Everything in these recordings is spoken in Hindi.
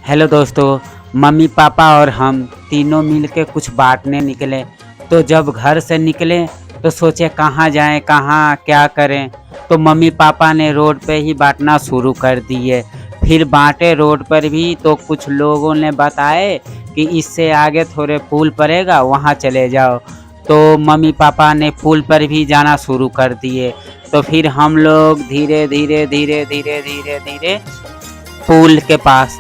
हेलो दोस्तों। मम्मी पापा और हम तीनों मिल के कुछ बांटने निकले। तो जब घर से निकले तो सोचे कहाँ जाएं, कहाँ क्या करें। तो मम्मी पापा ने रोड पे ही बांटना शुरू कर दिए। फिर बांटे रोड पर भी, तो कुछ लोगों ने बताए कि इससे आगे थोड़े पुल पड़ेगा, वहाँ चले जाओ। तो मम्मी पापा ने पुल पर भी जाना शुरू कर दिए। तो फिर हम लोग धीरे धीरे धीरे धीरे धीरे धीरे पुल के पास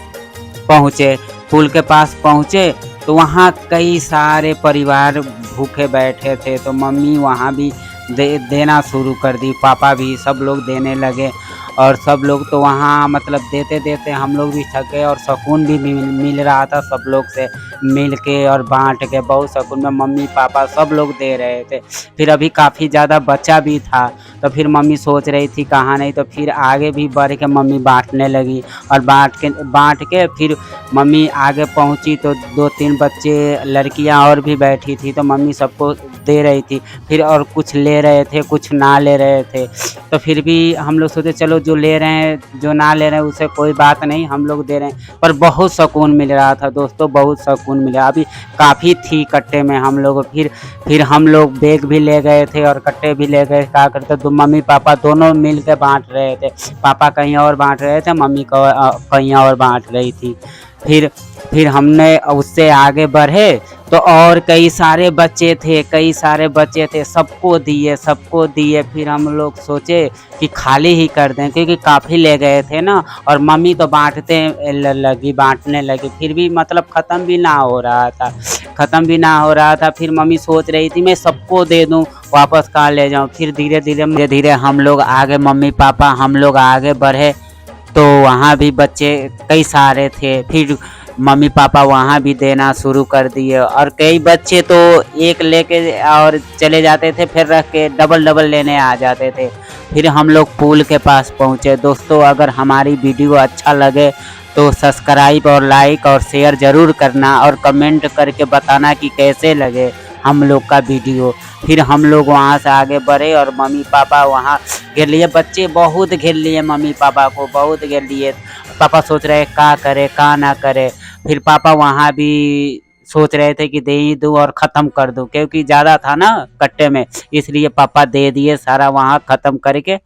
पहुँचे। पुल के पास पहुँचे तो वहाँ कई सारे परिवार भूखे बैठे थे। तो मम्मी वहाँ भी देना शुरू कर दी, पापा भी, सब लोग देने लगे। और सब लोग तो वहाँ मतलब देते देते हम लोग भी थक गए और सुकून भी मिल रहा था सब लोग से मिल के और बांट के। बहुत सुकून में मम्मी पापा सब लोग दे रहे थे। फिर अभी काफ़ी ज़्यादा बचा भी था। तो फिर मम्मी सोच रही थी कहाँ नहीं, तो फिर आगे भी बढ़ के मम्मी बांटने लगी। और बांट के फिर मम्मी आगे पहुंची तो 2-3 बच्चे, लड़कियां और भी बैठी थी। तो मम्मी सबको दे रही थी। फिर और कुछ ले रहे थे, कुछ ना ले रहे थे। तो फिर भी हम लोग सोचे चलो जो ले रहे हैं, जो ना ले रहे हैं उसे कोई बात नहीं, हम लोग दे रहे हैं। पर बहुत सुकून मिल रहा था दोस्तों, बहुत सुकून मिला। अभी काफ़ी थी कट्टे में हम लोग। फिर हम लोग बैग भी ले गए थे और कट्टे भी ले गए। क्या करते, तो मम्मी पापा दोनों मिल के बांट रहे थे। पापा कहीं और बांट रहे थे, मम्मी कहीं और बांट रही थी। फिर फिर हमने उससे आगे बढ़े तो और कई सारे बच्चे थे, कई सारे बच्चे थे, सबको दिए, सबको दिए। फिर हम लोग सोचे कि खाली ही कर दें, क्योंकि काफ़ी ले गए थे ना। और मम्मी तो बांटने लगी। फिर भी मतलब ख़त्म भी ना हो रहा था, ख़त्म भी ना हो रहा था। फिर मम्मी सोच रही थी मैं सबको दे दूं, वापस कहाँ ले जाऊं। फिर धीरे धीरे धीरे हम लोग आगे, मम्मी पापा हम लोग आगे बढ़े। तो वहाँ भी बच्चे कई सारे थे। फिर मम्मी पापा वहाँ भी देना शुरू कर दिए। और कई बच्चे तो एक लेके और चले जाते थे, फिर रख के डबल डबल लेने आ जाते थे। फिर हम लोग पुल के पास पहुँचे। दोस्तों, अगर हमारी वीडियो अच्छा लगे तो सब्सक्राइब और लाइक और शेयर ज़रूर करना और कमेंट करके बताना कि कैसे लगे हम लोग का वीडियो। फिर हम लोग वहाँ से आगे बढ़े और मम्मी पापा वहाँ घेर लिए। बच्चे बहुत घेर लिए, मम्मी पापा को बहुत घेर लिए। पापा सोच रहे क्या करे क्या ना करे। फिर पापा वहाँ भी सोच रहे थे कि दे ही दूँ और ख़त्म कर दूँ, क्योंकि ज़्यादा था ना कट्टे में, इसलिए पापा दे दिए सारा वहाँ ख़त्म करके।